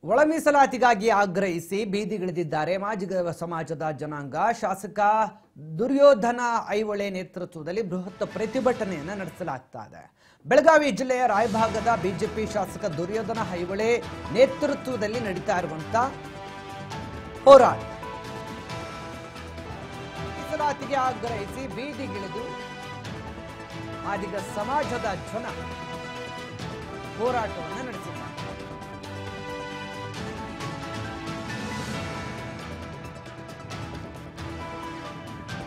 ಒಳ ಮೀಸಲಾತಿಗಾಗಿ ಆಗ್ರಹಿಸಿ ಬೀದಿಗಿಳಿದಿದ್ದಾರೆ ಮಾದಿಗ ಸಮಾಜದ ಜನಾಂಗ. ಶಾಸಕ ದುರ್ಯೋಧನ ಐಹೊಳೆ ನೇತೃತ್ವದಲ್ಲಿ ಬೃಹತ್ ಪ್ರತಿಭಟನೆಯನ್ನು ನಡೆಸಲಾಗ್ತಾ ಇದೆ. ಬೆಳಗಾವಿ ಜಿಲ್ಲೆಯ ರಾಯಭಾಗದ ಬಿಜೆಪಿ ಶಾಸಕ ದುರ್ಯೋಧನ ಐಹೊಳೆ ನೇತೃತ್ವದಲ್ಲಿ ನಡೀತಾ ಇರುವಂತಹ ಹೋರಾಟ. ಮೀಸಲಾತಿಗೆ ಆಗ್ರಹಿಸಿ ಬೀದಿಗಿಳಿದು ಮಾದಿಗ ಸಮಾಜದ ಜನ ಹೋರಾಟವನ್ನು ನಡೆಸಿದ್ದಾರೆ.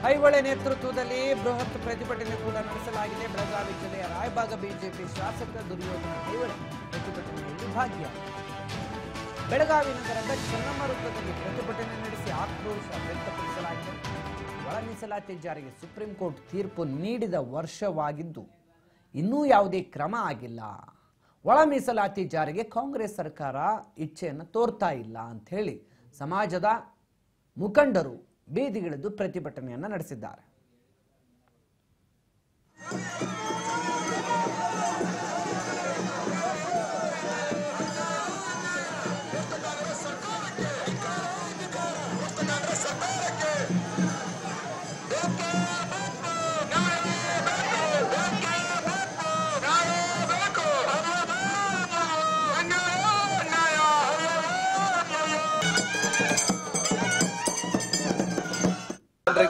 ಐಹೊಳೆ ನೇತೃತ್ವದಲ್ಲಿ ಬೃಹತ್ ಪ್ರತಿಭಟನೆ ಕೂಡ ನಡೆಸಲಾಗಿದೆ. ಬೆಳಗಾವಿ ಜಿಲ್ಲೆಯ ರಾಯಭಾಗ ಬಿಜೆಪಿ ಶಾಸಕ ದುರ್ಯೋಧನ ಐಹೊಳೆ ಪ್ರತಿಭಟನೆಯಲ್ಲಿ ಭಾಗಿಯಾಗಿದ್ದಾರೆ. ಬೆಳಗಾವಿ ನಗರದ ಚೆನ್ನಮ್ಮ ವೃತ್ತದಲ್ಲಿ ಪ್ರತಿಭಟನೆ ನಡೆಸಿ ಆಕ್ರೋಶ ವ್ಯಕ್ತಪಡಿಸಲಾಗಿದೆ. ಒಳ ಮೀಸಲಾತಿ ಜಾರಿಗೆ ಸುಪ್ರೀಂ ಕೋರ್ಟ್ ತೀರ್ಪು ನೀಡಿದ ವರ್ಷವಾಗಿದ್ದು ಇನ್ನೂ ಯಾವುದೇ ಕ್ರಮ ಆಗಿಲ್ಲ. ಒಳ ಮೀಸಲಾತಿ ಜಾರಿಗೆ ಕಾಂಗ್ರೆಸ್ ಸರ್ಕಾರ ಇಚ್ಛೆಯನ್ನು ತೋರ್ತಾ ಇಲ್ಲ ಅಂತ ಹೇಳಿ ಸಮಾಜದ ಮುಖಂಡರು ಬೀದಿಗಿಳಿದು ಪ್ರತಿಭಟನೆಯನ್ನು ನಡೆಸಿದ್ದಾರೆ.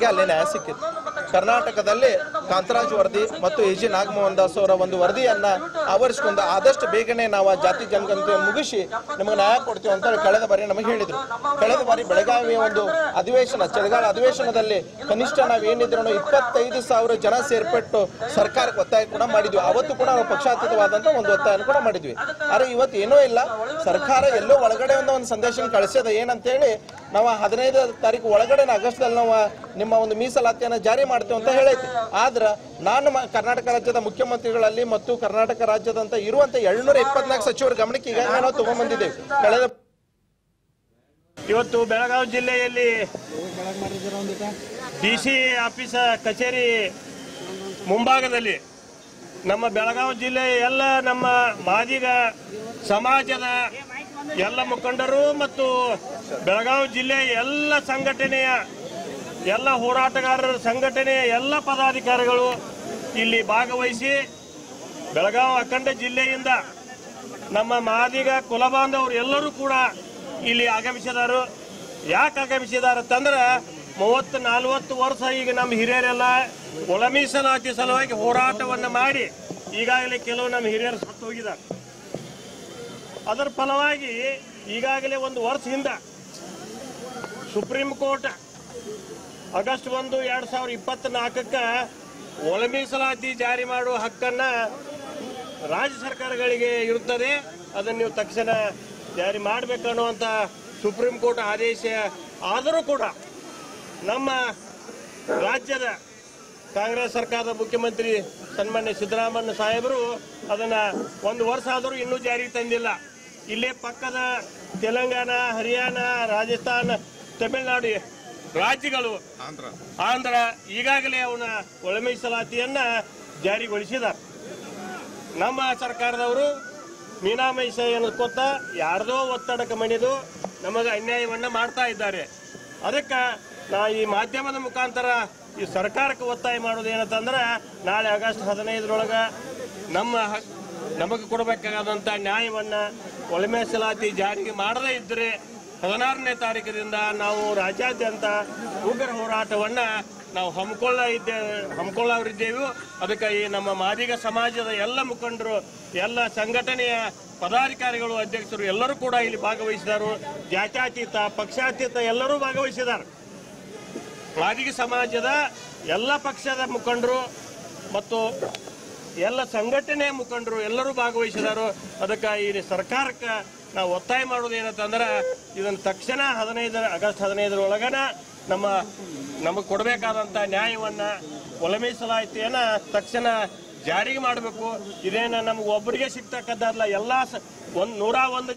ಅಲ್ಲಿ ನ್ಯಾಯ ಸಿಕ್ಕಿತ್ತು. ಕರ್ನಾಟಕದಲ್ಲಿ ಕಾಂತರಾಜ್ ವರದಿ ಮತ್ತು ಎ.ಜಿ. ನಾಗಮೋಹನ್ ದಾಸ್ ಅವರ ಒಂದು ವರದಿಯನ್ನ ಆವರಿಸಿಕೊಂಡು ಆದಷ್ಟು ಬೇಗನೆ ನಾವು ಜಾತಿ ಜನಗಣತಿ ಮುಗಿಸಿ ನಿಮಗೆ ನ್ಯಾಯ ಕೊಡ್ತೀವಿ ಅಂತ ಕಳೆದ ಬಾರಿ ನಮಗೆ ಹೇಳಿದ್ರು. ಕಳೆದ ಬಾರಿ ಬೆಳಗಾವಿಯ ಒಂದು ಅಧಿವೇಶನ, ಚಳಿಗಾಲ ಅಧಿವೇಶನದಲ್ಲಿ ಕನಿಷ್ಠ ನಾವೇನಿದ್ರು 25,000 ಜನ ಸೇರ್ಪಟ್ಟು ಸರ್ಕಾರಕ್ಕೆ ಒತ್ತಾಯ ಕೂಡ ಮಾಡಿದ್ವಿ. ಅವತ್ತು ಕೂಡ ನಾವು ಪಕ್ಷಾತೀತವಾದಂತ ಒಂದು ಒತ್ತಾಯ ಕೂಡ ಮಾಡಿದ್ವಿ. ಆದ್ರೆ ಇವತ್ತು ಏನೂ ಇಲ್ಲ. ಸರ್ಕಾರ ಎಲ್ಲೋ ಒಳಗಡೆ ಒಂದು ಸಂದೇಶ ಕಳಿಸಿದ ಏನಂತೇಳಿ ನಾವು 15 ತಾರೀಕು ಒಳಗಡೆ ಆಗಸ್ಟ್ದಲ್ಲಿ ನಾವು ನಿಮ್ಮ ಒಂದು ಮೀಸಲಾತಿಯನ್ನು ಜಾರಿ ಮಾಡ್ತೇವೆ ಅಂತ ಹೇಳೈತಿ. ಆದ್ರೆ ನಾನು ಕರ್ನಾಟಕ ರಾಜ್ಯದ ಮುಖ್ಯಮಂತ್ರಿಗಳಲ್ಲಿ ಮತ್ತು ಕರ್ನಾಟಕ ರಾಜ್ಯದಂತ ಇರುವಂತ 724 ಸಚಿವರ ಗಮನಕ್ಕೆ ಈಗಾಗಲೇ ನಾವು ತಗೊಂಡ್ಬಂದಿದ್ದೇವೆ. ಕಳೆದ ಇವತ್ತು ಬೆಳಗಾವಿ ಜಿಲ್ಲೆಯಲ್ಲಿ ಡಿಸಿ ಆಫೀಸ್ ಕಚೇರಿ ಮುಂಭಾಗದಲ್ಲಿ ನಮ್ಮ ಬೆಳಗಾವಿ ಜಿಲ್ಲೆಯ ಎಲ್ಲ ನಮ್ಮ ಮಾದಿಗ ಸಮಾಜದ ಎಲ್ಲ ಮುಖಂಡರು ಮತ್ತು ಬೆಳಗಾವಿ ಜಿಲ್ಲೆಯ ಎಲ್ಲ ಸಂಘಟನೆಯ ಎಲ್ಲ ಹೋರಾಟಗಾರರ ಸಂಘಟನೆಯ ಎಲ್ಲ ಪದಾಧಿಕಾರಿಗಳು ಇಲ್ಲಿ ಭಾಗವಹಿಸಿ ಬೆಳಗಾವಿ ಅಖಂಡ ಜಿಲ್ಲೆಯಿಂದ ನಮ್ಮ ಮಾದಿಗ ಕುಲಬಾಂಧವರು ಎಲ್ಲರೂ ಕೂಡ ಇಲ್ಲಿ ಆಗಮಿಸಿದರು. ಯಾಕೆ ಆಗಮಿಸಿದಾರೆ ಅಂತಂದ್ರೆ 30-40 ವರ್ಷ ಈಗ ನಮ್ಮ ಹಿರಿಯರೆಲ್ಲ ಒಳ ಮೀಸಲಾತಿ ಸಲುವಾಗಿ ಹೋರಾಟವನ್ನು ಮಾಡಿ ಈಗಾಗಲೇ ಕೆಲವು ನಮ್ಮ ಹಿರಿಯರು ಸತ್ತು ಹೋಗಿದ್ದಾರೆ. ಅದರ ಫಲವಾಗಿ ಈಗಾಗಲೇ ಒಂದು ವರ್ಷ ಹಿಂದೆ ಸುಪ್ರೀಂ ಕೋರ್ಟ್ ಆಗಸ್ಟ್ 1, 2024 ಒಳ ಮೀಸಲಾತಿ ಜಾರಿ ಮಾಡುವ ಹಕ್ಕನ್ನ ರಾಜ್ಯ ಸರ್ಕಾರಗಳಿಗೆ ಇರುತ್ತದೆ. ಅದನ್ನು ನೀವು ತಕ್ಷಣ ಜಾರಿ ಮಾಡಬೇಕನ್ನುವಂಥ ಸುಪ್ರೀಂ ಕೋರ್ಟ್ ಆದೇಶ ಆದರೂ ಕೂಡ ನಮ್ಮ ರಾಜ್ಯದ ಕಾಂಗ್ರೆಸ್ ಸರ್ಕಾರದ ಮುಖ್ಯಮಂತ್ರಿ ಸನ್ಮಾನ್ಯ ಸಿದ್ದರಾಮಯ್ಯ ಸಾಹೇಬರು ಅದನ್ನ ಒಂದು ವರ್ಷ ಆದರೂ ಇನ್ನೂ ಜಾರಿಗೆ ತಂದಿಲ್ಲ. ಇಲ್ಲೇ ಪಕ್ಕದ ತೆಲಂಗಾಣ, ಹರಿಯಾಣ, ರಾಜಸ್ಥಾನ, ತಮಿಳುನಾಡು ರಾಜ್ಯಗಳು, ಆಂಧ್ರ ಈಗಾಗಲೇ ಅವನ ಒಳ ಮೀಸಲಾತಿಯನ್ನ ಜಾರಿಗೊಳಿಸಿದ್ದಾರೆ. ನಮ್ಮ ಸರ್ಕಾರದವರು ಮೀನಾಮೈಷೆಯನ್ನು ಕೊತ್ತ ಯಾರ್ದೋ ಒತ್ತಡಕ್ಕೆ ಮಣಿದು ನಮಗೆ ಅನ್ಯಾಯವನ್ನ ಮಾಡ್ತಾ ಇದ್ದಾರೆ. ಅದಕ್ಕೆ ನಾ ಈ ಮಾಧ್ಯಮದ ಮುಖಾಂತರ ಈ ಸರ್ಕಾರಕ್ಕೆ ಒತ್ತಾಯ ಮಾಡೋದು ಏನಂತಂದ್ರೆ ನಾಳೆ ಆಗಸ್ಟ್ 15 ನಮಗೆ ಕೊಡಬೇಕಾದಂಥ ನ್ಯಾಯವನ್ನ ಒಳ ಮೀಸಲಾತಿ ಜಾರಿಗೆ ಮಾಡದೇ ಇದ್ದರೆ 16ನೇ ತಾರೀಕಿನಿಂದ ನಾವು ರಾಜ್ಯಾದ್ಯಂತ ಉಗ್ರ ಹೋರಾಟವನ್ನ ನಾವು ಹಮ್ಮಿಕೊಳ್ಳವರಿದ್ದೇವೆ. ಅದಕ್ಕೆ ಈ ನಮ್ಮ ಮಾದಿಗ ಸಮಾಜದ ಎಲ್ಲ ಮುಖಂಡರು, ಎಲ್ಲ ಸಂಘಟನೆಯ ಪದಾಧಿಕಾರಿಗಳು, ಅಧ್ಯಕ್ಷರು ಎಲ್ಲರೂ ಕೂಡ ಇಲ್ಲಿ ಭಾಗವಹಿಸಿದರು. ಜಾತ್ಯತೀತ, ಪಕ್ಷಾತೀತ ಎಲ್ಲರೂ ಭಾಗವಹಿಸಿದ್ದಾರೆ. ಮಾದಿಗ ಸಮಾಜದ ಎಲ್ಲ ಪಕ್ಷದ ಮುಖಂಡರು ಮತ್ತು ಎಲ್ಲ ಸಂಘಟನೆಯ ಮುಖಂಡರು ಎಲ್ಲರೂ ಭಾಗವಹಿಸಿದರು. ಅದಕ್ಕೆ ಈ ಸರ್ಕಾರಕ್ಕೆ ನಾವು ಒತ್ತಾಯ ಮಾಡೋದು ಏನಂತಂದ್ರೆ ಇದನ್ನು ತಕ್ಷಣ ಆಗಸ್ಟ್ 15 ಒಳಗನ ನಮಗೆ ಕೊಡಬೇಕಾದಂಥ ನ್ಯಾಯವನ್ನ ಒಳ ಮೀಸಲಾತಿಯನ್ನ ತಕ್ಷಣ ಜಾರಿಗೆ ಮಾಡಬೇಕು. ಇದೇನ ನಮ್ಗೆ ಒಬ್ಬರಿಗೆ ಸಿಗ್ತಕ್ಕದ್ದಲ್ಲ, ಎಲ್ಲ 101